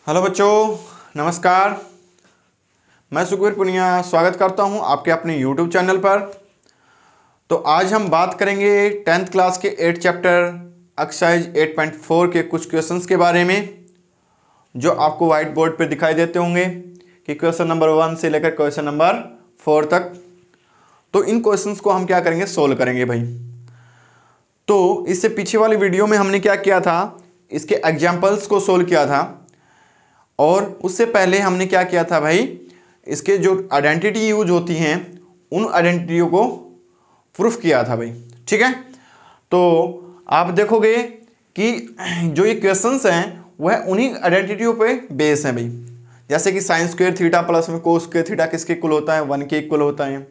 Hello बच्चों, नमस्कार। मैं सुखवीर पुनिया स्वागत करता हूं आपके अपने यूट्यूब चैनल पर। तो आज हम बात करेंगे 10th क्लास के 8 चैप्टर एक्सरसाइज 8.4 के कुछ क्वेश्चंस के बारे में, जो आपको वाइट बोर्ड पर दिखाई देते होंगे कि क्वेश्चन नंबर 1 से लेकर क्वेश्चन नंबर 4 तक। तो इन क्वेश्चंस को हम क्या करेंगे, सोल्व करेंगे भाई। तो इससे पीछे वाली वीडियो में हमने क्या किया था, इसके एग्जाम्पल्स को सोल्व किया था, और उससे पहले हमने क्या किया था भाई, इसके जो आइडेंटिटी यूज होती हैं उन आइडेंटिटियों को प्रूफ किया था भाई। ठीक है, तो आप देखोगे कि जो ये क्वेश्चंस हैं वह उन्हीं आइडेंटिटियों पे बेस हैं भाई। जैसे कि साइन स्क्वायर थीटा प्लस में कोस स्क्वायर थीटा किसके इक्वल होता है, 1 के इक्वल होता है।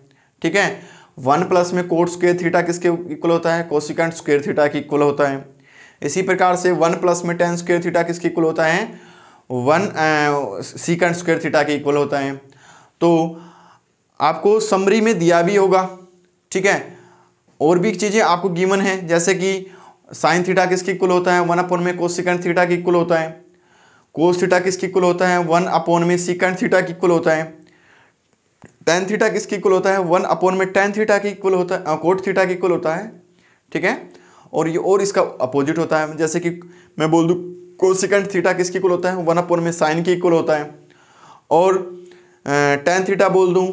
ठीक है, 1 प्लस में कोट स्क्वायर थीटा किसके इक्वल होता है, कोसिकेंट स्क्वायर थीटा के इक्वल होता है। इसी प्रकार से 1 प्लस में टेन स्क्वायर थीटा किसके इक्वल होता है, 1 सीकेंट स्क्वायर थीटा के इक्वल होता है। तो आपको समरी में दिया भी होगा। ठीक है, और भी चीज़ें आपको गिवन है, जैसे कि साइन थीटा किसके इक्वल होता है, 1 अपॉन में कोसिकेंट थीटा के इक्वल होता है। कोस थीटा किसके इक्वल होता है, 1 अपॉन में सीकेंट थीटा के इक्वल होता है। टेन थीटा किसके इक्वल होता है, 1 अपॉन में टेन थीटा के इक्वल होता है, कोट थीटा के इक्वल होता है। ठीक है, और ये और इसका अपोजिट होता है। जैसे कि मैं बोल दूँ कोसिकेंट थीटा किसके इक्वल होता है, 1 अपॉन में साइन के इक्वल होता है। और टेन थीटा बोल दूं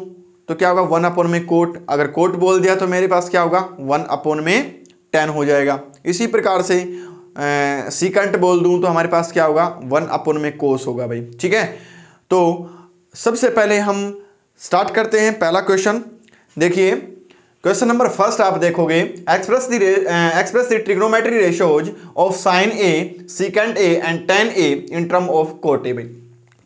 तो क्या होगा, 1 अपॉन में कोट। अगर कोट बोल दिया तो मेरे पास क्या होगा, 1 अपॉन में टेन हो जाएगा। इसी प्रकार से सीकेंट बोल दूं तो हमारे पास क्या होगा, 1 अपॉन में कोस होगा भाई। ठीक है, तो सबसे पहले हम स्टार्ट करते हैं पहला क्वेश्चन। देखिए क्वेश्चन नंबर फर्स्ट आप देखोगे, express the trigonometry ratios of sine A, secant A and ten A in term of cot A. भाई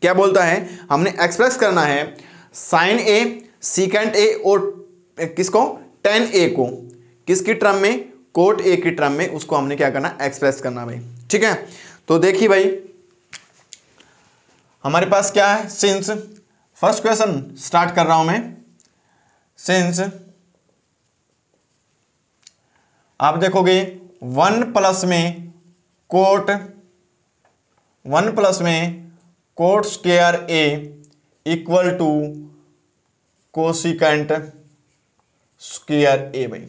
क्या बोलता है, हमने एक्सप्रेस करना है साइन ए, सीकेंट ए और किसको, टेन ए को किसकी टर्म में, कोट ए की टर्म में, उसको हमने क्या करना, एक्सप्रेस करना भाई। ठीक है, तो देखिए भाई हमारे पास क्या है, सिंस, फर्स्ट क्वेश्चन स्टार्ट कर रहा हूं मैं। सिंस आप देखोगे 1 प्लस में cot square A equal to cosecant square A भाई।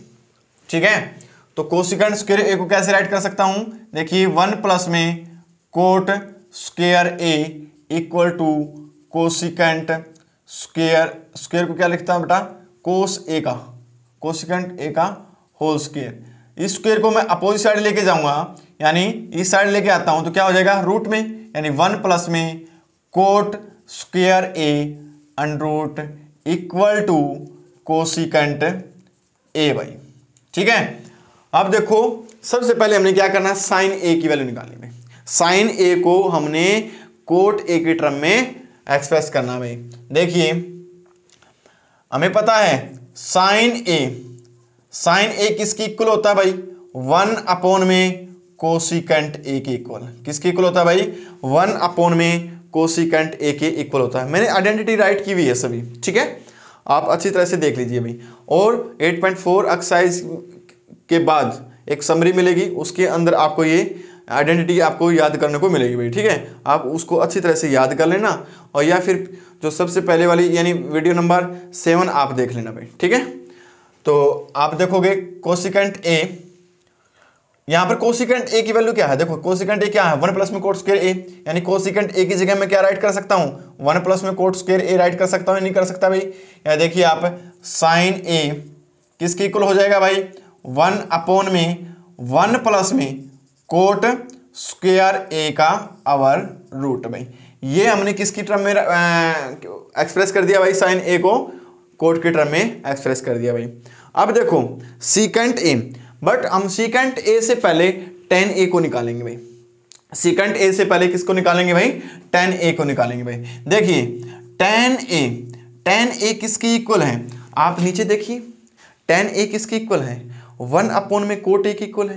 ठीक है, तो कोसिकेंट स्क्वायर ए को कैसे राइट कर सकता हूं, देखिए 1 प्लस में cot square A equal to cosecant square को क्या लिखता हूं बेटा, कोस ए का, कोसिकेंट ए का होल स्क्वायर। इस स्क्वायर को मैं अपोजिट साइड लेके जाऊंगा, यानी इस साइड लेके आता हूं तो क्या हो जाएगा, रूट में, यानी 1 प्लस में cot square a under root equal to cosecant a भाई। ठीक है, अब देखो सबसे पहले हमने क्या करना है, साइन ए की वैल्यू निकालनी है। साइन ए को हमने कोट ए की टर्म में एक्सप्रेस करना भाई। देखिए हमें पता है साइन ए किसकी इक्वल होता है भाई, 1 अपॉन में कोसिकेंट ए के इक्वल। किसके इक्वल होता है भाई, 1 अपॉन में कोसिकेंट ए के इक्वल होता है। मैंने आइडेंटिटी राइट की हुई है सभी। ठीक है, आप अच्छी तरह से देख लीजिए भाई। और 8.4 एक्सरसाइज के बाद एक समरी मिलेगी, उसके अंदर आपको ये आइडेंटिटी आपको याद करने को मिलेगी भाई। ठीक है, आप उसको अच्छी तरह से याद कर लेना, और या फिर जो सबसे पहले वाली यानी वीडियो नंबर 7 आप देख लेना भाई। ठीक है, तो आप देखोगे कोसिकेंट ए, यहां पर कोसिकेंट ए की वैल्यू क्या है, देखो कोसिकेंट ए क्या है, 1 प्लस में कोट स्क्वायर ए, यानी कोसिकेंट ए की जगह मैं क्या राइट कर सकता हूं, 1 प्लस में कोट स्क्वायर ए राइट कर सकता हूं, नहीं कर सकता भाई। या देखिए आप साइन ए किसके इक्वल हो जाएगा भाई, 1 अपॉन में 1 प्लस में कोट स्क्वायर ए का आवर रूट भाई। ये हमने किसकी टर्म में एक्सप्रेस कर दिया भाई, साइन ए को कोट के टर्म में एक्सप्रेस कर दिया भाई। अब देखो सीकेंट ए, बट हम सीकेंट ए से पहले टेन ए को निकालेंगे भाई। सीकेंट ए से पहले किसको निकालेंगे भाई, टेन ए को निकालेंगे भाई। देखिए टेन ए किसकी इक्वल है, आप नीचे देखिए टेन ए किसकी इक्वल है, 1 अपॉन में कोट ए की इक्वल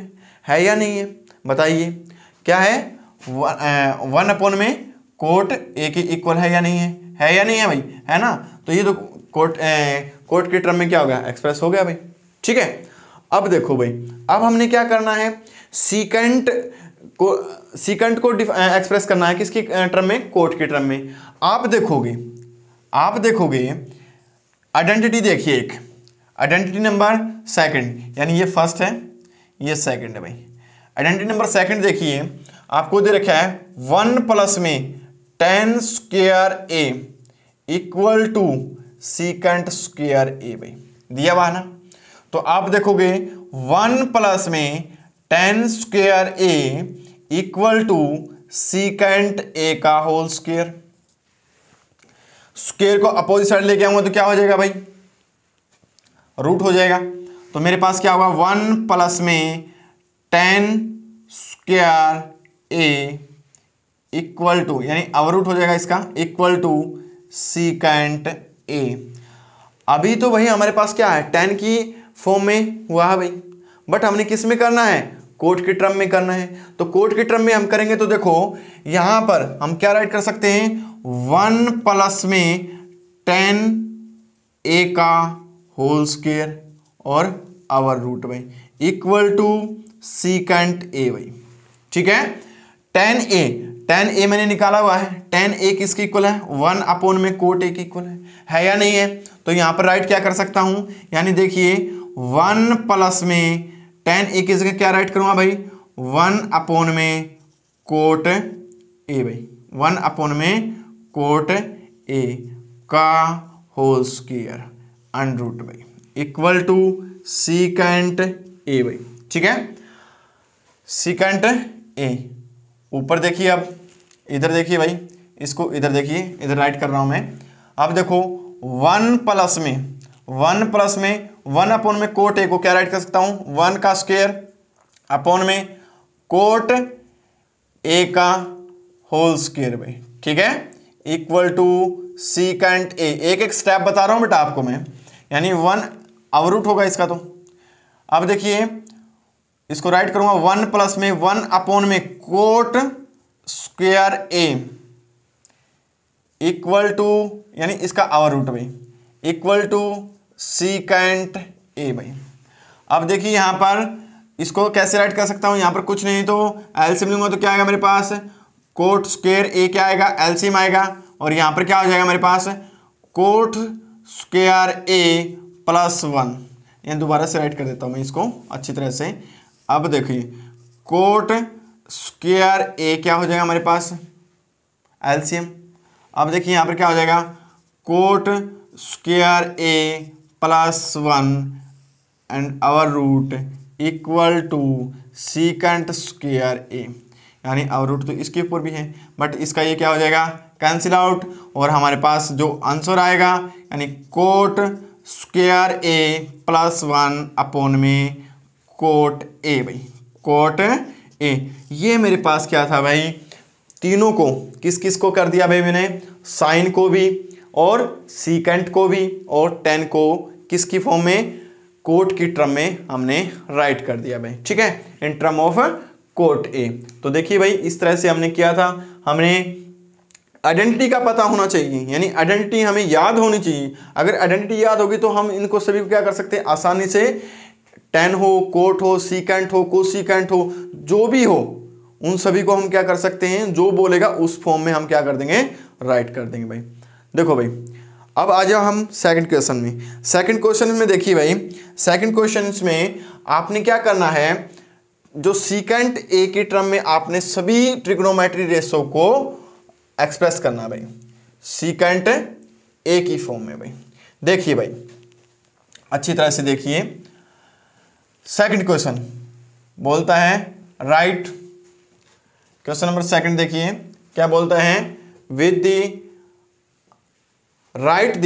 है या नहीं है, बताइए क्या है, 1 अपॉन में कोट ए की इक्वल है या नहीं है या नहीं है भाई, है ना। तो ये तो कोट के टर्म में क्या हो गया, एक्सप्रेस हो गया भाई। ठीक है, अब देखो भाई, अब हमने क्या करना है, सीकेंट सीकेंट को एक्सप्रेस करना है किसकी टर्म में, कोट की टर्म में। आप देखोगे आइडेंटिटी देखिए, एक आइडेंटिटी नंबर सेकंड, यानी ये फर्स्ट है ये सेकंड है भाई। आइडेंटिटी नंबर सेकंड देखिए, आपको दे रखा है 1 प्लस में tan square a equal to secant square a भाई, दिया हुआ ना। तो आप देखोगे 1 प्लस में tan square a equal to secant a का होल स्क्वायर। स्क्वायर को अपोजिट साइड लेके आऊंगा तो क्या हो जाएगा भाई, रूट हो जाएगा। तो मेरे पास क्या होगा 1 प्लस में tan square a equal to, यानी अवर रूट हो जाएगा इसका, इक्वल टू सीकेंट a। अभी तो भाई हमारे पास क्या है, tan की फॉर्म में हुआ है भाई, बट हमने किस में करना है, कोट की टर्म में करना है। तो कोट की टर्म में हम करेंगे तो देखो यहां पर हम क्या राइट कर सकते हैं, 1 प्लस में tan a का होल स्क्वायर और आवर रूट भाई इक्वल टू सीकेंट a भाई, ठीक है। tan a मैंने निकाला हुआ है, tan a किसके इक्वल है, 1 अपॉन में कोट a के इक्वल है या नहीं है। तो यहां पर राइट क्या कर सकता हूं, यानी देखिए 1 प्लस में tan a की जगह क्या राइट करूंगा भाई, 1 अपॉन में कोट a भाई, 1 अपॉन में कोट a का होल स्क्वायर अंडर रूट भाई इक्वल टू सीकेंट a भाई, ठीक है। सीकेंट a ऊपर देखिए, अब इधर देखिए भाई, इसको इधर देखिए, इधर राइट कर रहा हूं मैं। अब देखो 1 प्लस में 1 अपॉन में कोट a को क्या राइट कर सकता हूं, 1 का स्क्वायर अपॉन में कोट a का होल स्क्वायर भाई, ठीक है, इक्वल टू सीकेंट a। एक एक स्टेप बता रहा हूं बेटा आपको मैं, यानी 1 अवर रूट होगा इसका। तो अब देखिए इसको राइट करूंगा 1 प्लस में 1 अपॉन में cot square a equal to, यानी इसका आवर रूट भाई इक्वल टू सीकेंट a भाई। अब देखिए यहां पर इसको कैसे राइट कर सकता हूं, यहां पर कुछ नहीं तो एलसीएम लूंगा तो क्या आएगा मेरे पास, कोट स्क्वायर a क्या आएगा, एलसीएम आएगा, और यहां पर क्या हो जाएगा मेरे पास, कोट स्क्वायर a प्लस 1। ये दोबारा से राइट कर देता हूं मैं इसको अच्छी तरह से। अब देखिए कोट स्क्वायर a क्या हो जाएगा हमारे पास, एलसीएम। अब देखिए यहां पर क्या हो जाएगा, cot square a plus 1 and our root equal to secant square a, यानी आवर रूट तो इसके ऊपर भी है, बट इसका ये क्या हो जाएगा, कैंसिल आउट, और हमारे पास जो आंसर आएगा यानी coat square a plus 1 upon में कोट a भाई, कोट a। ये मेरे पास क्या था भाई, तीनों को किस किस को कर दिया भाई मैंने, साइन को भी और सीकेंट को भी और tan को किसकी फॉर्म में, कोट की टर्म में हमने राइट कर दिया भाई, ठीक है, in term of cot a। तो देखिए भाई इस तरह से हमने किया था। हमने आइडेंटिटी का पता होना चाहिए, यानी आइडेंटिटी हमें याद होनी चाहिए। अगर आइडेंटिटी याद होगी तो हम इनको सभी को क्या कर सकते हैं, आसानी से tan हो, कोट हो, सीकेंट हो, कोसीकेंट हो, जो भी हो उन सभी को हम क्या कर सकते हैं, जो बोलेगा उस फॉर्म में हम क्या कर देंगे, राइट कर देंगे भाई। देखो भाई अब आ जाओ हम सेकंड क्वेश्चन में। सेकंड क्वेश्चन में देखिए भाई, सेकंड क्वेश्चन में आपने क्या करना है, जो सीकेंट a की टर्म में आपने सभी ट्रिग्नोमेट्री रेशो को एक्सप्रेस करना भाई, सीकेंट a की फॉर्म में भाई। देखिए भाई अच्छी तरह से देखिए, सेकंड क्वेश्चन बोलता है राइट, क्वेश्चन नंबर सेकंड देखिए क्या बोलता है, विद दी राइट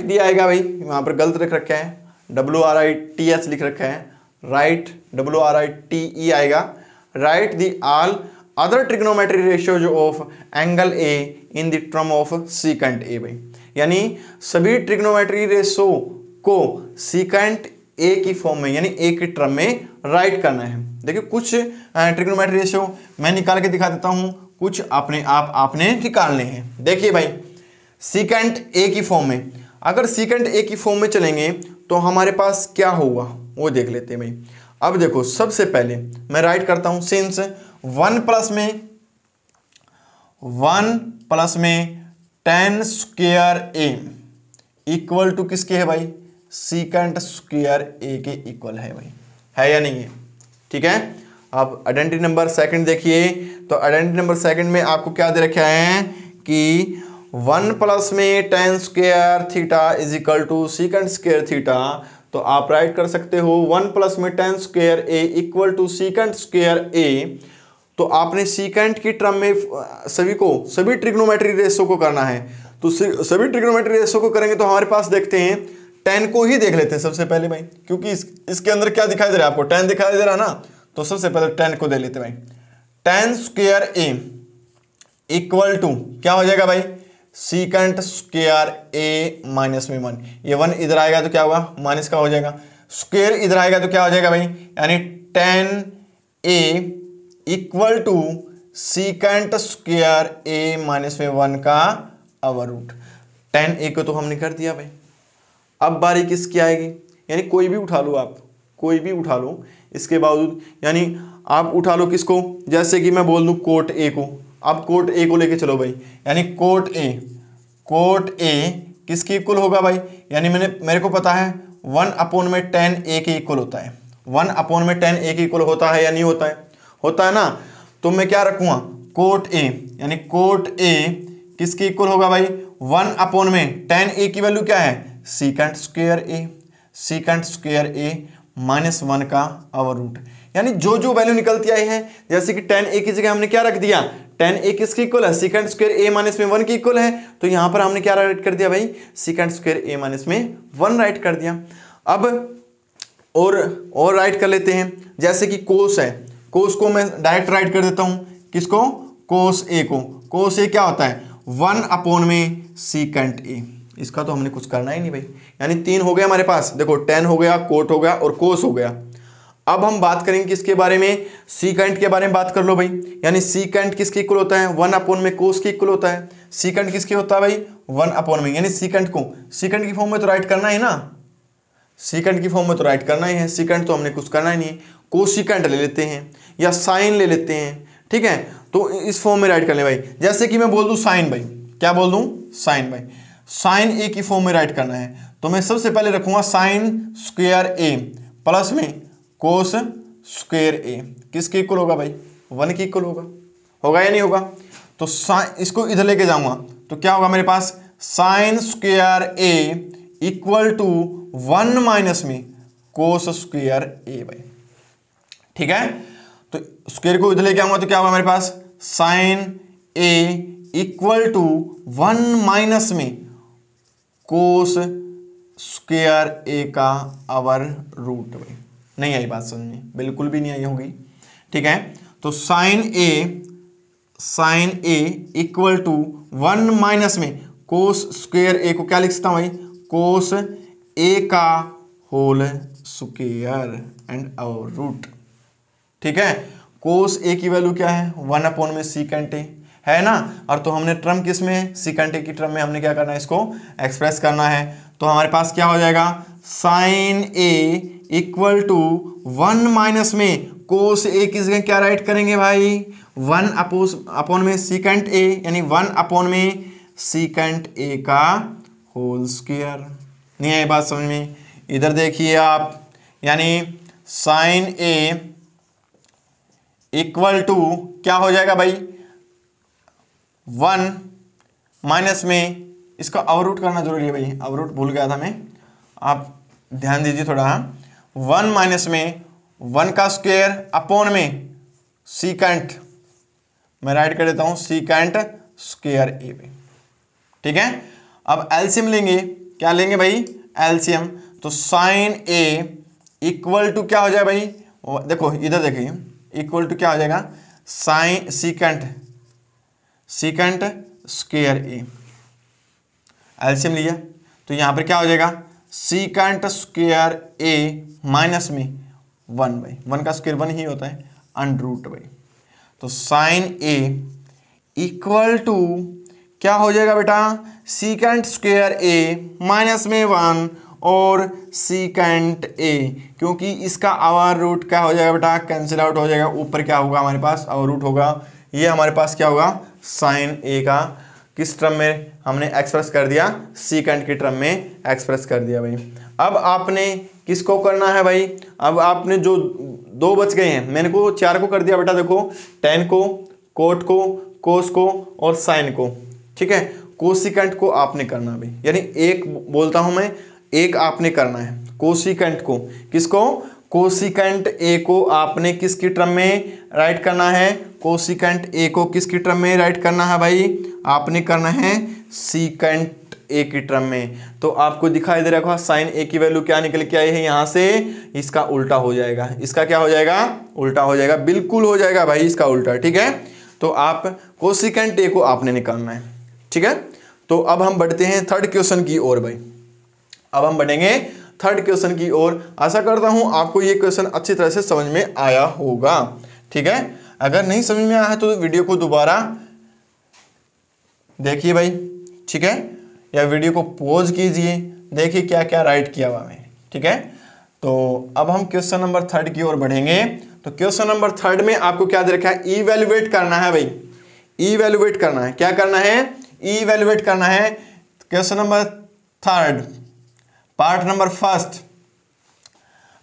दी आएगा भाई, वहां पर गलत लिख रखा है, WRITH लिख रखा है, राइट WRITE आएगा। Right the all other trigonometry ratios of angle A in the term of secant A भाई, यानी सभी ट्रिग्नोमेट्री रेशो को सीकेंट A की फॉर्म में यानी A की टर्म में राइट करना है। देखिए कुछ ट्रिग्नोमेट्री रेशियो मैं निकाल के दिखा देता हूं, कुछ अपने आप आपने निकालने हैं। देखिए भाई सीकेंट A की फॉर्म में, अगर सीकेंट A की फॉर्म में चलेंगे तो हमारे पास क्या होगा वो देख लेते हैं भाई। अब देखो सबसे पहले मैं राइट करता हूं सिंस 1 प्लस में tan square A equal to किसके है भाई, सीकेंट स्क्वायर ए के इक्वल है भाई, है या नहीं है। ठीक है, अब आइडेंटिटी नंबर सेकंड देखिए, तो आइडेंटिटी नंबर सेकंड में आपको क्या दे रखा है कि 1 प्लस में tan square theta is equal to secant square theta, तो आप राइट कर सकते हो 1 प्लस में tan square A equal to secant square A. तो आपने सीकेंट की टर्म में सभी ट्रिग्नोमेट्री रेशो को करना है, तो सभी ट्रिग्नोमेट्री रेशो को करेंगे तो हमारे पास देखते हैं tan को ही देख लेते हैं सबसे पहले भाई, क्योंकि इसके अंदर क्या दिखाई दे रहा है आपको, tan दिखाई दे रहा है ना, तो सबसे पहले tan को दे लेते हैं भाई। tan square A equal to क्या हो जाएगा भाई, सीकेंट स्क्वायर ए माइनस में 1, ये 1 इधर आएगा तो क्या होगा माइनस का हो जाएगा, स्क्वायर इधर आएगा तो क्या हो जाएगा भाई, यानी tan a equal to secant square a minus में 1 का अवर रूट। tan ए को तो हमने कर दिया भाई। अब बारी किसकी आएगी, यानी कोई भी उठा लो आप, कोई भी उठा लो, इसके बावजूद यानी आप उठा लो किसको, जैसे कि मैं बोल दूं कोट ए को, अब कोट ए को लेके चलो भाई, यानी कोट ए किसके इक्वल होगा भाई, यानी मेरे को पता है 1/में tan ए के इक्वल होता है, 1/में tan ए के इक्वल होता है या नहीं होता है, होता है ना। तो मैं क्या रखूंगा कोट ए, यानी कोट ए किसके इक्वल होगा भाई, 1/में tan ए की वैल्यू क्या है, सीकेंट स्क्वायर ए माइनस 1 का अवर रूट, यानी जो जो वैल्यू निकलती आई है, जैसे कि tan ए की जगह हमने क्या रख दिया, tan ए किसके इक्वल है, सीकेंट स्क्वायर ए माइनस में 1 की इक्वल है, तो यहां पर हमने क्या राइट कर दिया भाई, सीकेंट स्क्वायर ए माइनस में 1 राइट कर दिया। अब और राइट कर लेते हैं, जैसे कि कोस है, कोस को मैं डायरेक्ट राइट कर देता हूं, किसको, कोस ए को, कोस ए क्या होता है 1/में सीकेंट ए, इसका तो हमने कुछ करना ही नहीं भाई, यानी 3 हो गया हमारे पास, देखो tan हो गया, कोट हो गया और कोस हो गया। अब हम बात करेंगे किसके बारे में, सीकेंट के बारे में बात कर लो भाई, यानी सीकेंट किसके इक्वल होता है, 1/में कोस के इक्वल होता है, सीकेंट किसके होता है भाई 1/में, यानी सीकेंट को सीकेंट की फॉर्म में तो राइट करना है ना, सीकेंट की फॉर्म में तो राइट करना ही है, सीकेंट तो हमने कुछ करना ही नहीं है, कोसिकेंट ले लेते हैं या साइन ले लेते हैं, ठीक है, तो इस फॉर्म में राइट कर ले भाई। जैसे कि मैं बोल दूं साइन भाई, क्या बोल दूं साइन भाई, साइन ए की फॉर्म में राइट करना है, तो मैं सबसे पहले रखूंगा साइन स्क्वायर ए प्लस में कोस स्क्वायर ए, किसके इक्वल होगा भाई 1 के इक्वल होगा या नहीं होगा। तो इसको इधर लेके जाऊंगा तो क्या होगा मेरे पास, sine square A equal to 1 minus में कोस स्क्वायर ए भाई, ठीक है। तो स्क्वायर को इधर लेके आऊंगा तो क्या होगा मेरे पास, sine A equal to 1 minus में कोस स्क्वायर ए का अवर रूट भाई। नहीं आई बात समझ में, बिल्कुल भी नहीं आई होगी, ठीक है। तो sine A equal to 1 minus में कोस स्क्वायर ए को क्या लिख सकता हूं भाई, कोस ए का whole square and our root, ठीक है। कोस ए की वैल्यू क्या है 1/में सीकेंट ए है ना, और तो हमने टर्म किस में है, सीकेंट ए की टर्म में हमने क्या करना है, इसको एक्सप्रेस करना है। तो हमारे पास क्या हो जाएगा, sine A equal to 1 minus में कोस ए की जगह क्या राइट करेंगे भाई, 1/में सीकेंट ए, यानी 1/में सीकेंट ए का होल स्क्वायर। नहीं है बात समझ में, इधर देखिए आप, यानी साइन ए इक्वल टू क्या हो जाएगा भाई 1 माइनस में, इसका अवरूट करना जरूरी है भाई, अवरूट भूल गया था मैं, आप ध्यान दीजिए थोड़ा। 1 माइनस में 1 का स्क्वायर अपॉन में सीकेंट, मैं राइट कर देता हूं सीकेंट स्क्वायर ए पे, ठीक है। अब एलसीएम लेंगे, क्या लेंगे भाई एलसीएम, तो साइन ए इक्वल टू क्या हो जाए भाई, देखो इधर देखिए, इक्वल टू क्या हो जाएगा, साइन सीकेंट स्क्वायर ए, एलसीएम लिया तो यहां पर क्या हो जाएगा, सीकेंट स्क्वायर ए माइनस में 1 भाई, 1 का स्क्वायर 1 ही होता है, अंडर रूट भाई। तो साइन ए इक्वल टू क्या हो जाएगा बेटा, सीकेंट स्क्वायर ए माइनस में 1 और सीकेंट ए, क्योंकि इसका आवर रूट क्या हो जाएगा बेटा, कैंसिल आउट हो जाएगा। ऊपर क्या होगा हमारे पास, आवर रूट होगा, ये हमारे पास क्या होगा, साइन ए का किस टर्म में हमने एक्सप्रेस कर दिया, सीकेंट के टर्म में एक्सप्रेस कर दिया भाई। अब आपने किसको करना है भाई, अब आपने जो दो बच गए हैं, मैंने को 4 को कर दिया बेटा, देखो टेन को, कोट को, कोस को और साइन को, ठीक है। कोसिकेंट को आपने करना भाई, यानी एक बोलता हूं मैं, एक आपने करना है कोसिकेंट को। किसको, कोसिकेंट ए को आपने किसकी टर्म में राइट करना है, कोसिकेंट ए को किसकी टर्म में राइट करना है भाई, आपने करना है सीकेंट ए की टर्म में। तो आपको दिखाई दे रहा होगा साइन ए की वैल्यू क्या निकल के आई है यहाँ से, इसका उल्टा हो जाएगा, इसका क्या हो जाएगा, उल्टा हो जाएगा, बिल्कुल हो जाएगा भाई इसका उल्टा, ठीक है। तो आप कोसिकेंट ए को आपने निकालना है, ठीक है। तो अब हम बढ़ते हैं थर्ड क्वेश्चन की ओर भाई, अब हम बढ़ेंगे थर्ड क्वेश्चन की ओर। आशा करता हूं आपको ये क्वेश्चन अच्छी तरह से समझ में आया होगा, ठीक है। अगर नहीं समझ में आया है तो वीडियो को दोबारा देखिए भाई, ठीक है, या वीडियो को पॉज कीजिए, देखिए क्या क्या राइट किया हुआ है, ठीक है। तो अब हम क्वेश्चन नंबर थर्ड की ओर बढ़ेंगे। तो क्वेश्चन नंबर थर्ड में आपको क्या दे रखा है, इवैल्यूएट करना है भाई, इवैल्यूएट करना है, क्या करना है, इवैल्यूएट करना है। Question number third part number first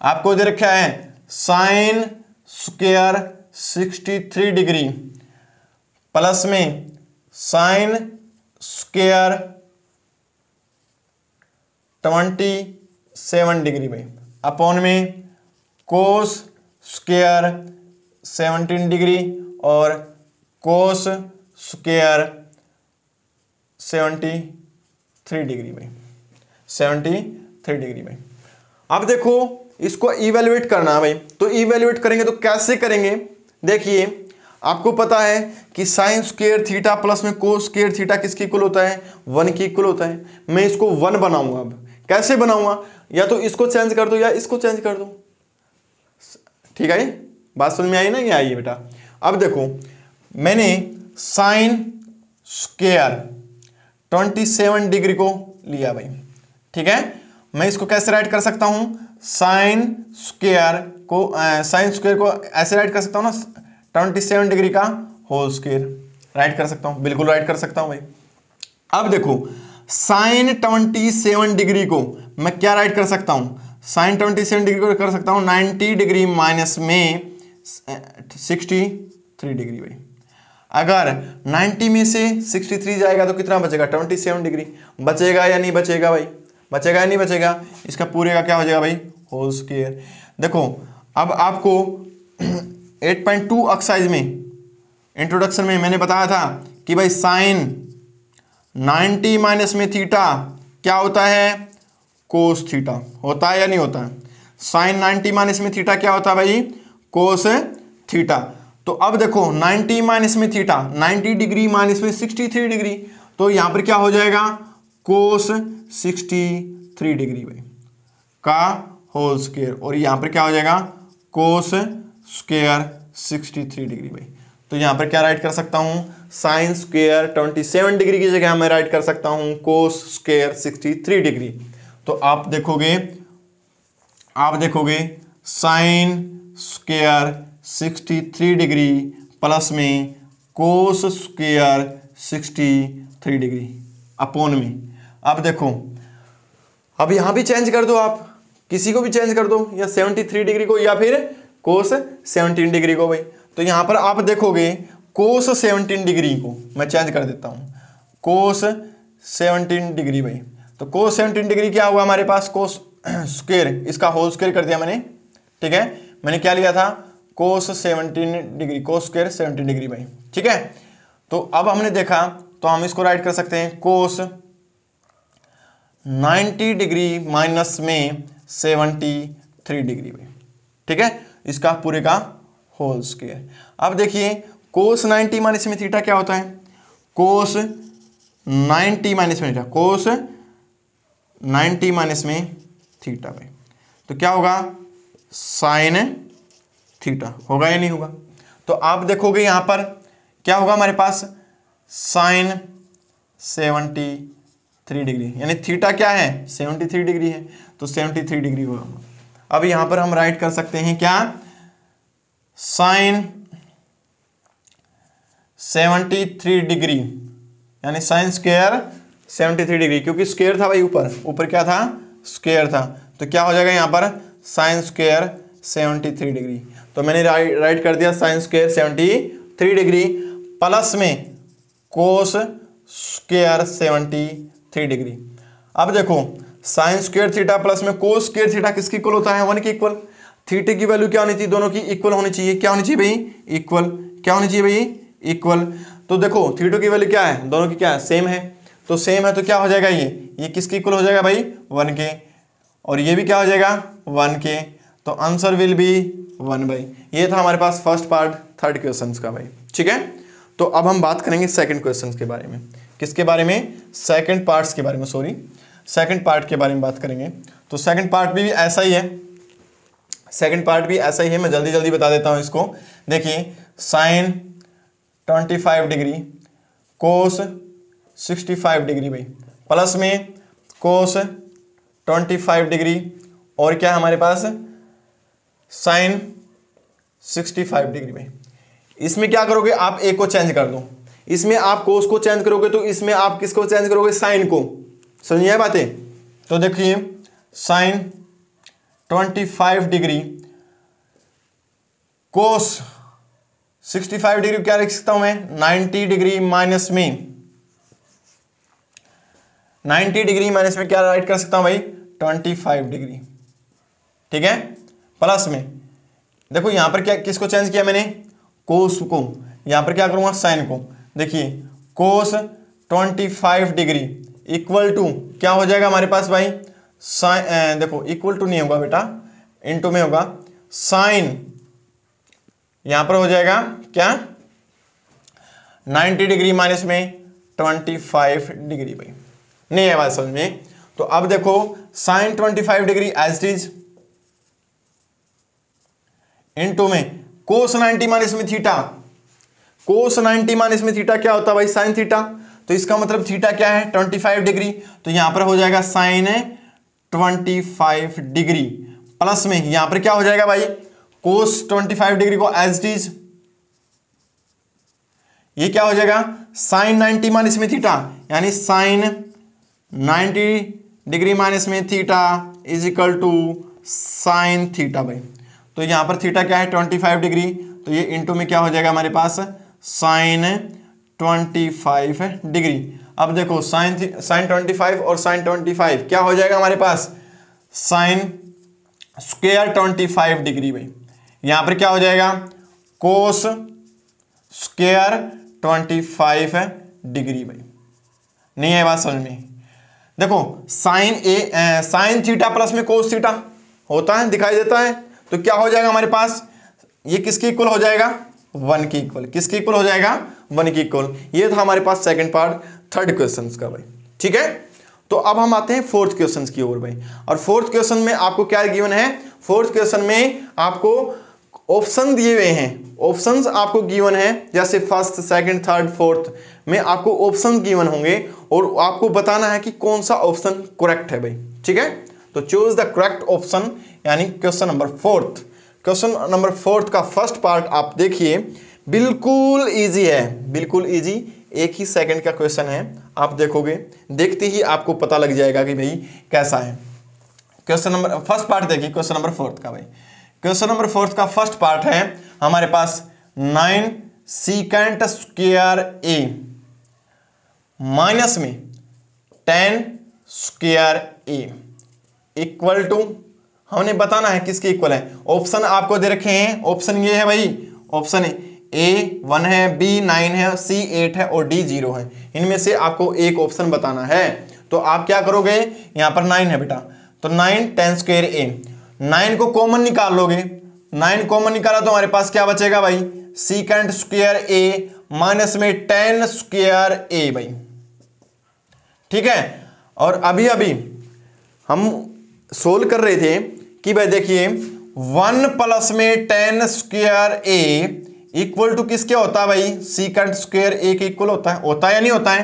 आपको दे रखा है साइन स्क्वायर 63 डिग्री प्लस में साइन स्क्वायर 27 डिग्री भाई अपॉन में कोस स्क्वायर 17 डिग्री और कोस स्क्वायर 73 डिग्री भाई, 73 डिग्री भाई। अब देखो इसको इवैल्यूएट करना है भाई, तो इवैल्यूएट करेंगे तो कैसे करेंगे, देखिए आपको पता है कि साइन स्क्वायर थीटा प्लस में कोस स्क्वायर थीटा किसके इक्वल होता है, 1 के इक्वल होता है। मैं इसको 1 बनाऊंगा, अब कैसे बनाऊंगा, या तो इसको चेंज कर दो या इसको चेंज कर दो, ठीक है। बात समझ में आई ना, ये आई है बेटा। अब देखो मैंने साइन स्क्वायर 27 डिग्री को लिया भाई, ठीक है। मैं इसको कैसे राइट कर सकता हूं, साइन स्क्वायर को ऐसे राइट कर सकता हूं ना, 27 डिग्री का होल स्क्वायर राइट कर सकता हूं, बिल्कुल राइट कर सकता हूं भाई। अब देखो साइन 27 डिग्री को मैं क्या राइट कर सकता हूं, साइन 27 डिग्री को कर सकता हूं 90 डिग्री माइनस में 63 डिग्री भाई। अगर 90 में से 63 जाएगा तो कितना बचेगा, 27 डिग्री बचेगा या नहीं बचेगा भाई, बचेगा या नहीं बचेगा, इसका पूरे का क्या हो जाएगा भाई, होल स्क्वायर। देखो अब आपको 8.2 एक्सरसाइज में इंट्रोडक्शन में मैंने बताया था कि भाई साइन 90 माइनस में थीटा क्या होता है, कोस थीटा होता है या नहीं होता है। साइन 90 माइनस में थीटा क्या होता है भाई, कोस थीटा। तो अब देखो 90 माइनस में थीटा, 90 डिग्री माइनस में 63 डिग्री, तो यहां पर क्या हो जाएगा, कोस 63 डिग्री भाई का होल स्क्वायर, और यहां पर क्या हो जाएगा, कोस स्क्वायर 63 डिग्री भाई। तो यहां पर क्या राइट कर सकता हूं, साइन स्क्वायर 27 डिग्री की जगह मैं राइट कर सकता हूं कोस स्क्वायर 63 डिग्री। तो आप देखोगे साइन स्क्वायर 63 डिग्री प्लस में कोस स्क्वायर 63 डिग्री अपॉन में। अब देखो अब यहां भी चेंज कर दो, आप किसी को भी चेंज कर दो, या 73 डिग्री को या फिर कोस 17 डिग्री को भाई। तो यहां पर आप देखोगे कोस 17 डिग्री को मैं चेंज कर देता हूं, कोस 17 डिग्री भाई। तो कोस 17 डिग्री क्या हुआ हमारे पास, कोस स्क्वायर, इसका होल स्क्वायर कर दिया मैंने, ठीक है। मैंने क्या लिया था, कोस 17 डिग्री, कोस स्क्वायर 17 डिग्री भाई, ठीक है। तो अब हमने देखा तो हम इसको राइट कर सकते हैं कोस 90 डिग्री माइनस में 73 डिग्री भाई, ठीक है, इसका पूरे का होल स्क्वायर। अब देखिए कोस 90 माइनस में थीटा क्या होता है, कोस 90 माइनस में थीटा, कोस 90 माइनस में थीटा भाई। तो क्या होगा, साइन थीटा होगा या नहीं होगा। तो आप देखोगे यहां पर क्या होगा हमारे पास, साइन 73 3 डिग्री, यानी थीटा क्या है 73 डिग्री है, तो 73 डिग्री होगा। अब यहां पर हम राइट कर सकते हैं क्या, साइन 73 डिग्री, यानी साइन स्क्वायर 73 डिग्री, क्योंकि स्क्वायर था भाई, ऊपर क्या था स्क्वायर था, तो क्या हो जाएगा यहाँ पर साइन स्क्वायर 73 डिग्री। तो मैंने राइट कर दिया साइन स्क्वायर 73 डिग्री प्लस में कोस स्क्वायर 73 डिग्री। अब देखो साइन स्क्वायर थीटा प्लस में कोस स्क्वायर थीटा किसकी इक्वल होता है, 1 के इक्वल। थीटा की वैल्यू क्या होनी चाहिए, दोनों की इक्वल होनी चाहिए। क्या होनी चाहिए भाई, इक्वल। क्या होनी चाहिए भाई, इक्वल। तो देखो थीटा की वैल्यू क्या है, दोनों की क्या है, सेम है, तो सेम है तो क्या हो जाएगा, ये किसकी इक्वल हो जाएगा भाई 1 के, और ये भी क्या हो जाएगा 1 के, तो आंसर विल बी 1 भाई। ये था हमारे पास फर्स्ट पार्ट थर्ड क्वेश्चन का भाई, ठीक है। तो अब हम बात करेंगे सेकंड क्वेश्चन के बारे में। किसके बारे में, सेकंड पार्ट्स के बारे में, सॉरी सेकंड पार्ट के बारे में बात करेंगे। तो सेकंड पार्ट भी ऐसा ही है, सेकंड पार्ट भी ऐसा ही है, मैं जल्दी जल्दी बता देता हूं इसको। देखिए साइन 25 डिग्री कोस 65 डिग्री भाई, प्लस में कोस 25 डिग्री, और क्या है हमारे पास साइन 65 डिग्री भाई। इसमें क्या करोगे आप, एक को चेंज कर दो, इसमें आप कोस को चेंज करोगे तो इसमें आप किसको चेंज करोगे, साइन को। समझिए बातें। तो देखिए साइन 25 डिग्री कोस 65 डिग्री क्या लिख सकता हूं मैं, 90 डिग्री माइनस में, 90 डिग्री माइनस में क्या राइट कर सकता हूं भाई 25 डिग्री, ठीक है। प्लस में देखो यहां पर क्या किसको चेंज किया मैंने, कोस को, यहां पर क्या करूंगा साइन को। देखिए कोस 25 डिग्री इक्वल टू क्या हो जाएगा हमारे पास भाई, साइन, देखो इक्वल टू नहीं होगा बेटा, इनटू में होगा, साइन यहां पर हो जाएगा क्या 90 डिग्री माइनस में 25 डिग्री भाई। नहीं है बात समझ में। तो अब देखो sine 25 degree as it is into में कोस 90 माइनस में थीटा, कोस 90 माइनस में थीटा क्या होता है भाई साइन थीटा, तो इसका मतलब थीटा क्या है 25 डिग्री, तो यहां पर हो जाएगा साइन 25 डिग्री, प्लस में यहां पर क्या हो जाएगा भाई कोस 25 डिग्री को एज इट इज, ये क्या हो जाएगा साइन 90 माइनस में थीटा, यानी साइन 90 डिग्री माइनस में थीटा is equal to sine theta भाई। तो यहां पर थीटा क्या है 25 डिग्री, तो ये इंटू में क्या हो जाएगा हमारे पास साइन 25 डिग्री। अब देखो साइन 25 और साइन 25 क्या हो जाएगा हमारे पास साइन स्क्वायर 25 डिग्री भाई, यहां पर क्या हो जाएगा कोस स्क्वायर 25 डिग्री भाई। नहीं है बात समझ में। देखो साइन थीटा प्लस में कोस थीटा होता है, दिखाई देता है, तो क्या हो जाएगा हमारे पास, ये किसके इक्वल हो जाएगा 1 के इक्वल, किसके इक्वल हो जाएगा 1 के इक्वल। ये था हमारे पास सेकंड पार्ट थर्ड क्वेश्चन का भाई, ठीक है। तो अब हम आते हैं फोर्थ क्वेश्चन की ओर भाई, और फोर्थ क्वेश्चन में आपको क्या गिवन है, फोर्थ क्वेश्चन में आपको ऑप्शन दिए हुए हैं, ऑप्शंस आपको गिवन है, जैसे फर्स्ट सेकंड थर्ड फोर्थ में आपको ऑप्शन गिवन होंगे और आपको बताना है कि कौन सा ऑप्शन करेक्ट है भाई, ठीक है। तो चूज द करेक्ट ऑप्शन, यानी question number fourth. Question number fourth का फर्स्ट पार्ट आप देखिए, बिल्कुल इजी है, बिल्कुल इजी, 1 ही सेकंड का क्वेश्चन है, आप देखोगे देखते ही आपको पता लग जाएगा कि भाई कैसा है। क्वेश्चन नंबर फर्स्ट पार्ट देखिए क्वेश्चन नंबर फोर्थ का भाई। क्वेश्चन नंबर फोर्थ का फर्स्ट पार्ट है हमारे पास 9 सीकेंट स्क्वायर ए माइनस में 10 स्क्वायर ए इक्वल टू, हमने बताना है किसके इक्वल है। ऑप्शन आपको दे रखे हैं, ऑप्शन ये है भाई, ऑप्शन ए 1 है, बी 9 है, सी 8 है और डी 0 है। इनमें से आपको एक ऑप्शन बताना है, तो आप क्या करोगे, यहां पर 9 है बेटा, तो 9 10 स्क्वायर ए, 9 को कॉमन निकाल लोगे, 9 कॉमन निकाला तो हमारे पास क्या बचेगा भाई सीकेंट स्क्वायर ए माइनस में 10 स्क्वायर ए भाई, ठीक है। और अभी अभी हम सोल्व कर रहे थे कि भाई देखिए 1 प्लस में 10 स्क्वायर ए इक्वल टू किसके होता है भाई, सीकेंट स्क्वायर ए के इक्वल होता है या नहीं होता है।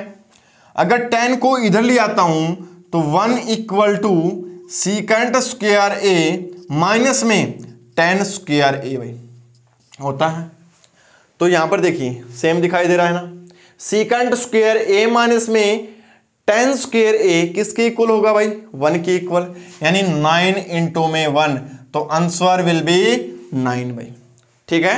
अगर 10 को इधर ले आता हूं तो 1 equal to secant square a minus में 10 स्क्वायर ए भाई होता है। तो यहां पर देखिए सेम दिखाई दे रहा है ना, सीकेंट स्क्वायर ए माइनस में 10 स्क्वायर ए किसके इक्वल होगा भाई, 1 के इक्वल, यानी 9 इंटू में 1, तो आंसर विल बी 9 भाई। ठीक है,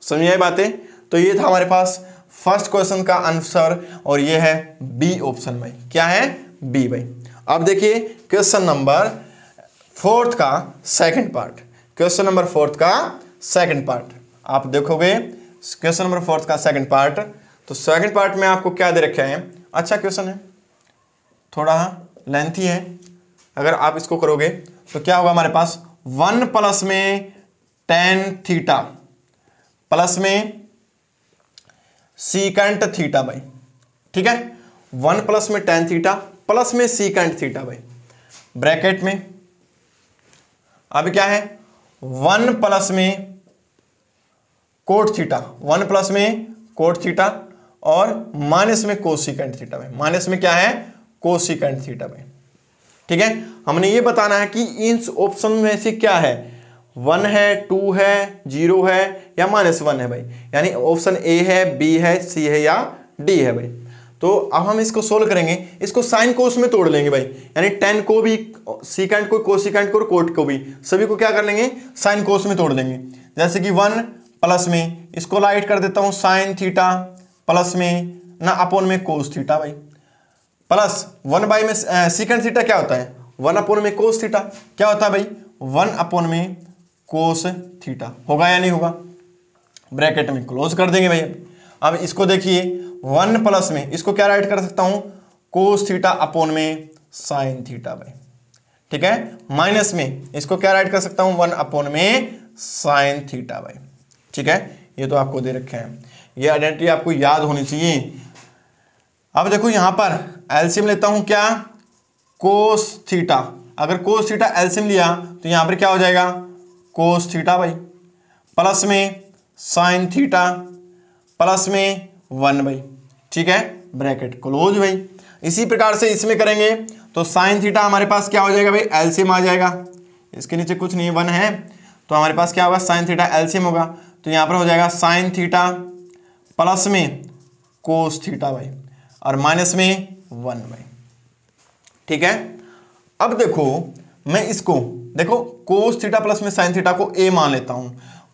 समझिए बातें। तो ये था हमारे पास फर्स्ट क्वेश्चन का आंसर और ये है बी ऑप्शन भाई। क्या है, बी भाई। अब देखिए क्वेश्चन नंबर 4 का सेकंड पार्ट, क्वेश्चन नंबर 4 का सेकंड पार्ट आप देखोगे, क्वेश्चन नंबर 4 का सेकंड पार्ट। तो सेकंड पार्ट में आपको क्या दे रखा है, अच्छा क्वेश्चन है, थोड़ा लेंथी है, अगर आप इसको करोगे तो क्या होगा हमारे पास, 1 प्लस में tan थीटा प्लस में सीकेंट थीटा भाई। ठीक है, 1 प्लस में tan थीटा प्लस में सीकेंट थीटा भाई, ब्रैकेट में अब क्या है, 1 प्लस में कोट थीटा, 1 प्लस में कोट थीटा और माइनस में कोसिकेंट थीटा भाई, माइनस में क्या है, कोसिकेंट थीटा भाई। ठीक है, हमने ये बताना है कि इन ऑप्शन में से क्या है, 1 है, 2 है, 0 है या -1 है भाई, यानी ऑप्शन ए है, बी है, सी है या डी है भाई। तो अब हम इसको सोल्व करेंगे, इसको साइन कोस में तोड़ लेंगे भाई, यानी tan को भी, सीकेंट को, कोसिकेंट को और कोट को भी, सभी को क्या कर लेंगे, साइन कोस में तोड़ देंगे। जैसे कि 1 प्लस में इसको लाइट कर देता हूं साइन थीटा प्लस में ना अपोन में कोस थीटा भाई, प्लस 1 बाई में सीकेंट थीटा क्या होता है, 1 अपोन में कोस थीटा क्या होता है भाई, 1 अपोन में कोस थीटा, होगा या नहीं होगा, ब्रैकेट में क्लोज कर देंगे भाई। अब इसको देखिए 1 प्लस में इसको क्या राइट कर सकता हूं, कोस थीटा अपोन में साइन थीटा भाई। ठीक है, माइनस में इसको क्या राइट कर सकता हूं, 1 अपोन में साइन थीटा भाई। ठीक है, ये तो आपको दे रखे हैं, ये आइडेंटिटी आपको याद होनी चाहिए। अब देखो यहां पर एलसीएम लेता हूं क्या, कोस थीटा, अगर कोस थीटा एलसीएम लिया तो यहां पर क्या हो जाएगा, कोस थीटा भाई प्लस में साइन थीटा प्लस में 1 भाई। ठीक है, ब्रैकेट क्लोज भाई। इसी प्रकार से इसमें करेंगे तो साइन थीटा हमारे पास क्या हो जाएगा भाई, एलसीएम आ जाएगा, इसके नीचे कुछ नहीं 1 है, तो हमारे पास क्या होगा, साइन थीटा एलसीएम होगा, तो यहां पर हो जाएगा साइन थीटा प्लस में कोस थीटा भाई और माइनस में 1 भाई। ठीक है, अब देखो मैं इसको देखो कोस थीटा प्लस में साइन थीटा को ए मान लेता हूं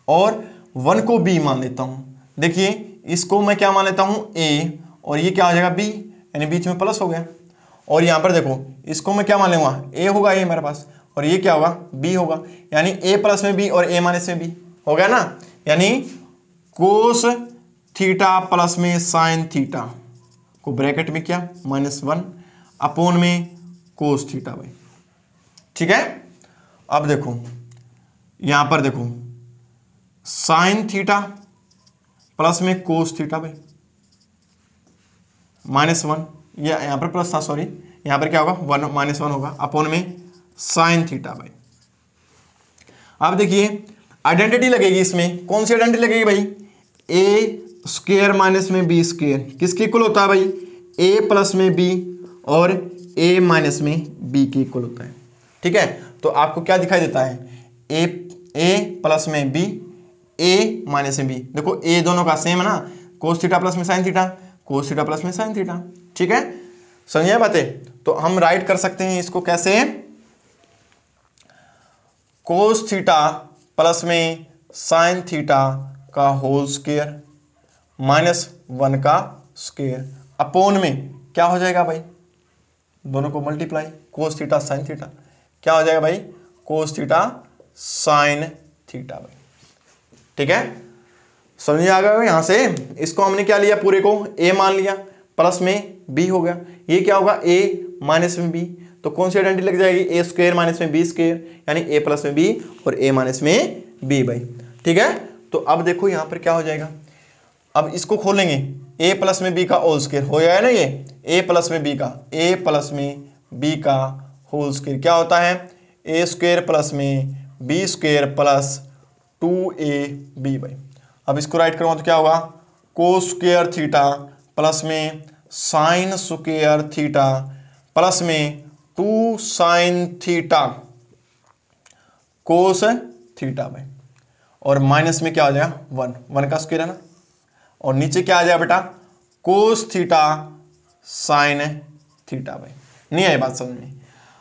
और 1 को बी मान लेता हूं। देखिए इसको मैं क्या मान लेता हूं, ए, और ये क्या हो जाएगा, बी, यानी बीच में प्लस हो गया। और यहां पर देखो इसको मैं क्या मान लूंगा, ए होगा ये मेरे पास, और ये क्या होगा, बी होगा, यानी ए प्लस में बी और ए माइनस में बी हो गया ना, यानी कोस थीटा प्लस में साइन थीटा को ब्रैकेट में क्या, -1 अपोन में कोस थीटा भाई। ठीक है, अब देखो यहां पर देखो साइन थीटा प्लस में कोस थीटा भाई, -1, ये यहां पर प्लस था, सॉरी, यहां पर क्या होगा, -1 होगा अपोन में साइन थीटा भाई। अब देखिए आइडेंटिटी लगेगी, इसमें कौन सी आइडेंटिटी लगेगी भाई, ए स्क्वायर माइनस में बी स्क्वायर किसके इक्वल होता है भाई, ए प्लस में बी और ए माइनस में बी के इक्वल होता है। ठीक है, तो आपको क्या दिखाई देता है, ए प्लस में बी, ए माइनस में बी, देखो ए दोनों का सेम है ना, कोस थीटा प्लस में sine theta, cos theta plus में साइन थीटा। ठीक है, समझिए बातें। तो हम राइट कर सकते हैं इसको कैसे, कोस थीटा प्लस में साइन थीटा का होल स्क्वायर -1 का स्क्वायर अपोन में क्या हो जाएगा भाई, दोनों को multiply, cos theta sine theta क्या हो जाएगा भाई, कोस थीटा साइन थीटा भाई। ठीक है, समझिए आ गया यहां से। इसको हमने क्या लिया, पूरे को ए मान लिया, प्लस में बी हो गया, ये क्या होगा, ए माइनस में बी, तो कौन सी आइडेंटिटी लग जाएगी, ए स्क्वायर माइनस में बी स्क्वायर, यानी ए प्लस में बी और ए माइनस में बी भाई। ठीक है, तो अब देखो यहां पर क्या हो जाएगा, अब इसको खोलेंगे, ए प्लस में बी का होल स्क्वायर हो जाएगा ना, ये ए प्लस में बी का, ए प्लस में बी का होल स्क्वायर क्या होता है, ए स्क्वायर प्लस में बी स्क्वायर प्लस 2ab भाई। अब इसको राइट करूँगा तो क्या होगा, कोस स्क्वायर थीटा प्लस में साइन स्क्वायर थीटा प्लस में 2 साइन थीटा कोस थीटा भाई, और माइनस में क्या आ जाएगा 1 का स्क्वायर है ना, और नीचे क्या आ जाएगा बेटा कोस थीटा साइन थीटा भाई। नहीं आई बात समझ में?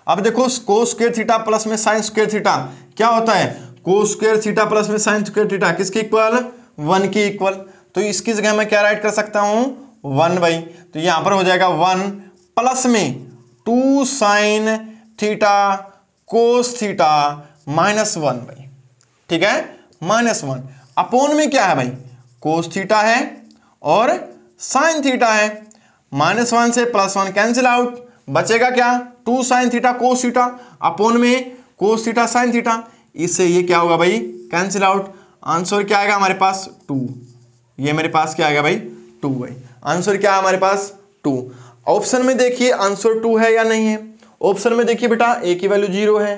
अब देखो कोस स्क्वायर थीटा प्लस में साइन स्क्वायर थीटा क्या होता है, कोस स्क्वायर थीटा प्लस में साइन स्क्वायर थीटा किसके इक्वल, 1 के इक्वल। तो इसकी जगह मैं क्या राइट कर सकता हूं 1 भाई, तो यहां पर हो जाएगा 1 प्लस में 2 साइन थीटा कोस थीटा -1 भाई, ठीक है, -1 अपोन में क्या है भाई कोस थीटा है और साइन थीटा है, -1 से +1 कैंसिल आउट, बचेगा क्या 2 sine theta cos theta upon में कोस थीटा साइन थीटा, इससे ये क्या होगा भाई कैंसिल आउट, आंसर क्या आएगा हमारे पास 2, ये मेरे पास क्या आएगा भाई 2 भाई, आंसर क्या है हमारे पास 2। ऑप्शन में देखिए आंसर 2 है या नहीं है, ऑप्शन में देखिए बेटा ए की वैल्यू 0 है,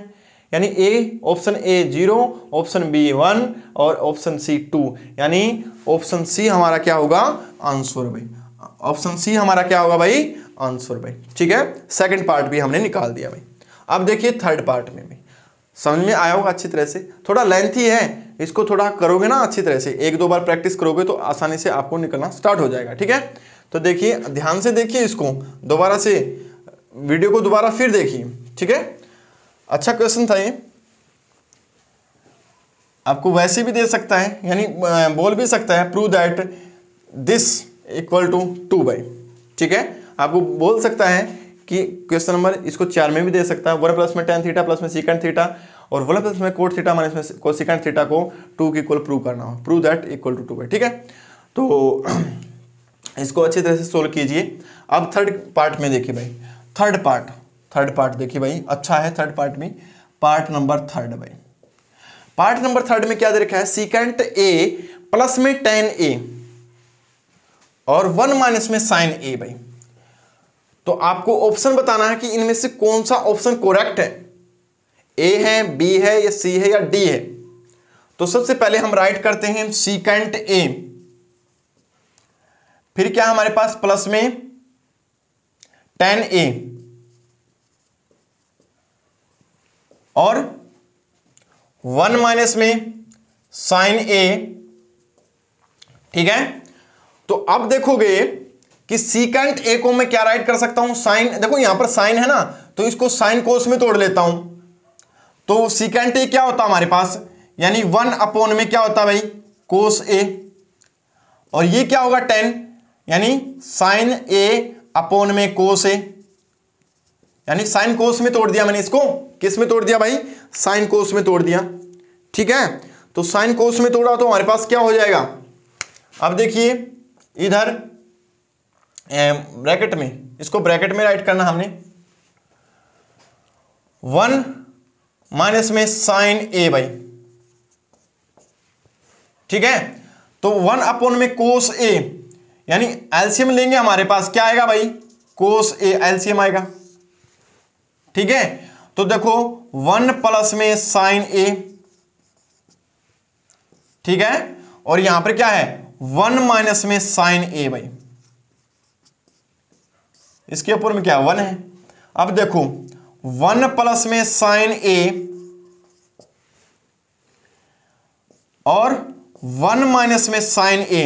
यानी a option a 0, option b 1 और ऑप्शन सी 2, यानी ऑप्शन सी हमारा क्या होगा आंसर भाई, ऑप्शन सी हमारा क्या होगा भाई आंसर भाई, ठीक है। सेकंड पार्ट भी हमने निकाल दिया भाई। अब देखिए थर्ड पार्ट में भी समझ में आया होगा अच्छी तरह से, थोड़ा लेंथी है, इसको थोड़ा करोगे ना अच्छी तरह से, 1-2 बार प्रैक्टिस करोगे तो आसानी से आपको निकलना स्टार्ट हो जाएगा, ठीक है। तो देखिए ध्यान से देखिए, इसको दोबारा से वीडियो को दोबारा फिर देखिए, ठीक है। अच्छा क्वेश्चन था ये, आपको वैसे भी दे सकता है, यानी बोल भी सकता है prove that this equal to 2 भाई, ठीक है, आपको बोल सकता है कि क्वेश्चन नंबर इसको 4 में भी दे सकता है, 1 प्लस में tan थीटा प्लस में सेकंड थीटा और 1 प्लस में कोट थीटा माइनस में कोसेकंड थीटा को 2 के इक्वल प्रूव करना हो, प्रूव दैट इक्वल टू 2 भाई, ठीक है। तो इसको अच्छी तरह से सोल्व कीजिए। अब थर्ड पार्ट में देखिए भाई, थर्ड पार्ट देखिए भाई, अच्छा है थर्ड पार्ट में, पार्ट नंबर 3 भाई, पार्ट नंबर 3 में क्या दे रखा है सीकेंट ए प्लस में tan ए और 1 माइनस में साइन ए भाई। तो आपको ऑप्शन बताना है कि इनमें से कौन सा ऑप्शन करेक्ट है, ए है, बी है या सी है या डी है। तो सबसे पहले हम राइट करते हैं सीकेंट ए, फिर क्या हमारे पास प्लस में tan ए और 1 माइनस में साइन ए, ठीक है। तो अब देखोगे कि सीकेंट ए को मैं क्या राइट कर सकता हूं साइन, देखो यहां पर साइन है ना, तो इसको साइन कोस में तोड़ लेता हूं, तो सीकेंट ए क्या होता है हमारे पास, यानी 1 अपोन में क्या होता है भाई कोस ए, और ये क्या होगा 10, यानी साइन ए अपोन में कोस ए, यानी साइन कोस में तोड़ दिया मैंने इसको, किस में तोड़ दिया भाई साइन कोस में तोड़ दिया, ठीक है। तो साइन कोस में तोड़ा तो हमारे पास क्या हो जाएगा, अब देखिए इधर ब्रैकेट में, इसको ब्रैकेट में राइट करना हमने, 1 माइनस में साइन ए भाई, ठीक है। तो 1 अपोन में कोस ए, यानी एलसीएम लेंगे हमारे पास क्या आएगा भाई कोस ए, एलसीएम आएगा, ठीक है। तो देखो 1 प्लस में साइन ए, ठीक है, और यहां पर क्या है 1 माइनस में साइन ए भाई, इसके ऊपर में क्या 1 है। अब देखो 1 प्लस में साइन ए और 1 माइनस में साइन ए,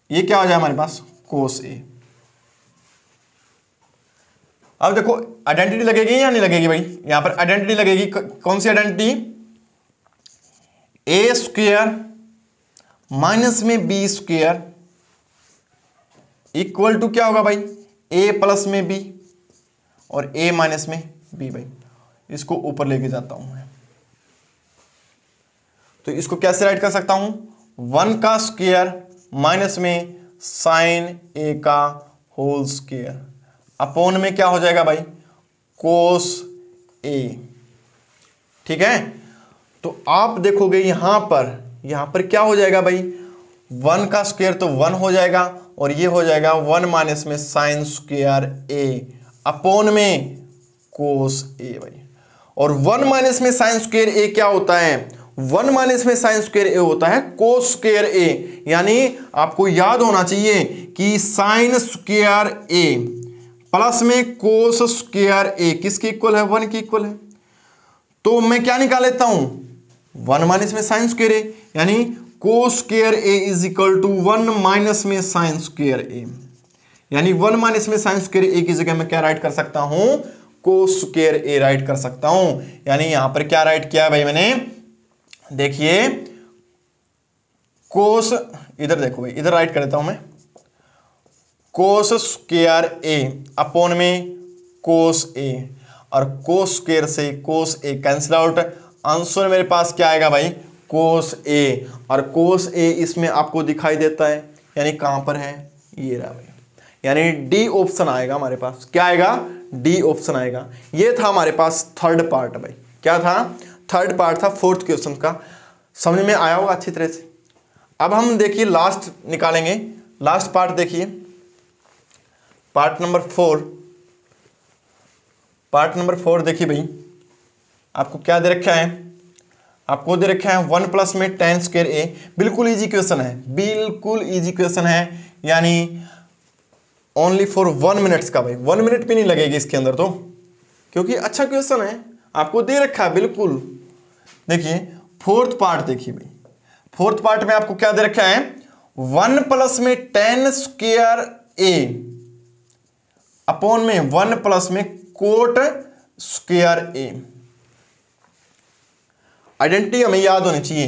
ये क्या हो जाए हमारे पास कोस ए। अब देखो आइडेंटिटी लगेगी या नहीं लगेगी भाई, यहां पर आइडेंटिटी लगेगी, कौन सी आइडेंटिटी, ए स्क्वायर माइनस में बी स्क्वायर इक्वल टू क्या होगा भाई ए प्लस में बी और ए माइनस में बी भाई। इसको ऊपर लेके जाता हूं मैं, तो इसको कैसे राइट कर सकता हूं 1 का स्क्वायर माइनस में साइन ए का होल स्क्वायर अपोन में क्या हो जाएगा भाई कोस ए, ठीक है। तो आप देखोगे यहां पर क्या हो जाएगा भाई 1 का स्क्वायर तो 1 हो जाएगा और ये हो जाएगा 1 माइनस में साइन स्क्वायर ए अपोन में कोस ए भाई। और 1 माइनस में साइन स्क्वायर ए क्या होता है 1 माइनस में साइन स्क्वायर ए होता है कोस स्क्वायर ए, यानी आपको याद होना चाहिए कि साइन स्क्वायर ए प्लस में कोस स्क्वायर ए किसके इक्वल है, 1 के इक्वल है। तो मैं क्या निकाल लेता हूं, 1 माइनस में साइन स्क्वायर ए, यानी cos square a is equal to 1 minus में साइन स्क्वायर ए, यानी 1 माइनस में साइन स्क्वायर ए की जगह मैं क्या राइट कर सकता हूं, कोस स्क्वायर ए राइट कर सकता हूं। यानी यहां पर क्या राइट किया भाई मैंने, देखिए कोस, इधर देखो भाई, इधर राइट कर देता हूं मैं, कोस स्क्वायर ए अपॉन में कोस ए, और कोस स्क्वायर से कोस ए कैंसिल आउट, आंसर मेरे पास क्या आएगा भाई, कोस ए, और कोस ए इसमें आपको दिखाई देता है, यानी कहां पर है, ये रहा भाई, यानी डी ऑप्शन आएगा हमारे पास। क्या आएगा, डी ऑप्शन आएगा। ये था हमारे पास थर्ड पार्ट भाई, क्या था, थर्ड पार्ट था फोर्थ क्वेश्चन का। समझ में आया होगा अच्छी तरह से। अब हम देखिए लास्ट निकालेंगे, लास्ट पार्ट देखिए, पार्ट नंबर 4। पार्ट नंबर 4 देखिए भाई, आपको क्या दे रखा है, आपको दे रखा है 1 प्लस में tan स्क्वायर ए। बिल्कुल इजी क्वेश्चन है, बिल्कुल इजी क्वेश्चन है, यानी ओनली फॉर 1 मिनट्स का भाई, 1 मिनट भी नहीं लगेगी इसके अंदर तो, क्योंकि अच्छा क्वेश्चन है, आपको दे रखा है बिल्कुल। देखिए फोर्थ पार्ट देखिए भाई, फोर्थ पार्ट में आपको क्या दे रखा है, 1 प्लस में tan स्क्वायर ए अपॉन में 1 प्लस में कोट स्क्वायर ए। आइडेंटिटी हमें याद होनी चाहिए,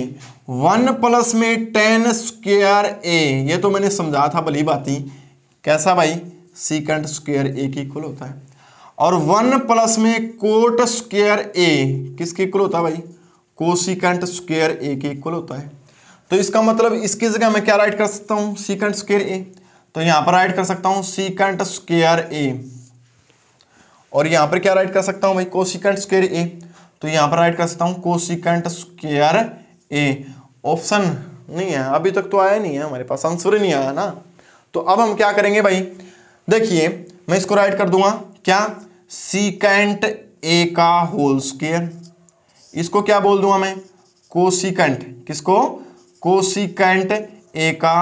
1 प्लस में tan स्क्वायर ए, ये तो मैंने समझा था भली बाती, कैसा भाई, सीकेंट स्क्वायर ए की इक्वल होता है, और 1 प्लस में कोट स्क्वायर ए किसके इक्वल होता है भाई, कोसिकेंट स्क्वायर ए के इक्वल होता है। तो इसका मतलब इसकी जगह मैं क्या राइट कर सकता हूं, सीकेंट स्क्वायर ए, तो यहां पर राइट कर सकता हूं सीकेंट स्क्वायर ए, और यहां पर क्या राइट कर सकता हूं भाई, कोसिकेंट स्क्वायर ए, तो यहां पर राइट कर सकता हूं कोसिकेंट स्क्वायर ए। ऑप्शन नहीं है अभी तक, तो आया नहीं है हमारे पास, आंसर ही नहीं आया ना। तो अब हम क्या करेंगे भाई, देखिए मैं इसको राइट कर दूंगा क्या, सीकेंट ए का होल स्क्वायर, इसको क्या बोल दूंगा मैं, कोसिकेंट, किसको, कोसिकेंट ए का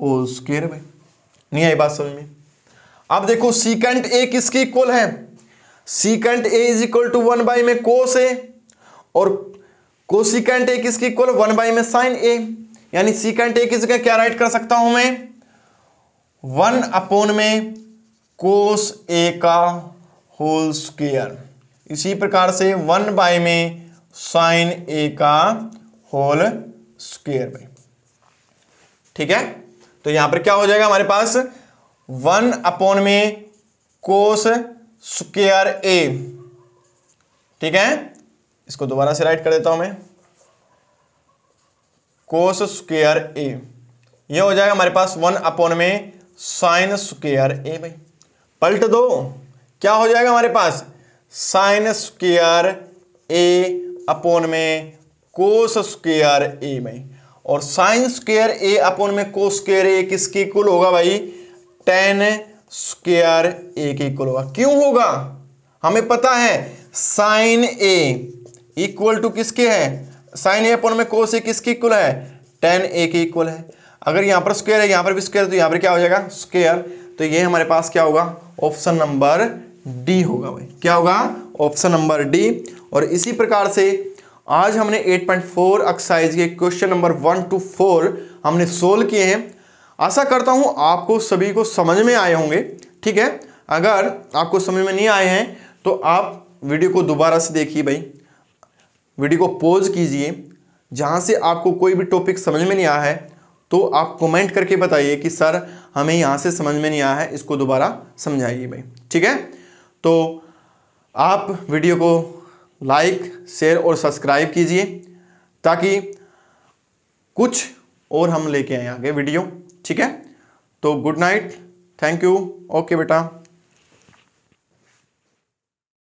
होल स्क्वायर भाई। नहीं आई बात समझ में। अब देखो सीकेंट ए किसके इक्वल है, secant a is equal to 1 by में कोस ए, और कोसिकेंट ए किसके इक्वल, 1 बाई में साइन ए, यानी सीकेंट ए की जगह क्या राइट कर सकता हूं मैं, 1 अपॉन में कोस ए का होल स्क्वायर, इसी प्रकार से 1 बाई में साइन ए का होल स्क्वायर भाई। ठीक है, तो यहां पर क्या हो जाएगा हमारे पास, 1 अपॉन में कोस स्क्वायर ए। ठीक है, इसको दोबारा से राइट कर देता हूं मैं, कोस स्क्वायर ए, ये हो जाएगा हमारे पास 1 अपॉन में साइन स्क्वायर ए भाई। पलट दो, क्या हो जाएगा हमारे पास, साइन स्क्वायर ए अपॉन में कोस स्क्वायर ए भाई, और साइन स्क्वायर ए अपॉन में कोस स्क्वायर ए किसके इक्वल होगा भाई, tan स्क्वायर ए के इक्वल होगा। क्यों होगा, हमें पता है साइन ए इक्वल टू किसके है, साइन ए अपॉन में कोस ए किसके इक्वल है, tan ए के इक्वल है। अगर यहां पर स्क्वायर है, यहां पर भी स्क्वायर, तो यहां पर क्या हो जाएगा, स्क्वायर। तो ये हमारे पास क्या होगा, ऑप्शन नंबर डी होगा भाई। क्या होगा, ऑप्शन नंबर डी। और इसी प्रकार से आज हमने 8.4 एक्सरसाइज के क्वेश्चन नंबर 1 to 4 हमने सोल्व किए हैं। आशा करता हूं आपको सभी को समझ में आए होंगे। ठीक है, अगर आपको समझ में नहीं आए हैं तो आप वीडियो को दोबारा से देखिए भाई, वीडियो को पॉज कीजिए, जहां से आपको कोई भी टॉपिक समझ में नहीं आया है तो आप कमेंट करके बताइए कि सर हमें यहाँ से समझ में नहीं आया है, इसको दोबारा समझाइए भाई। ठीक है, तो आप वीडियो को लाइक, शेयर और सब्सक्राइब कीजिए ताकि कुछ और हम लेके आए आगे वीडियो। ठीक है, तो good night, thank you, okay बेटा।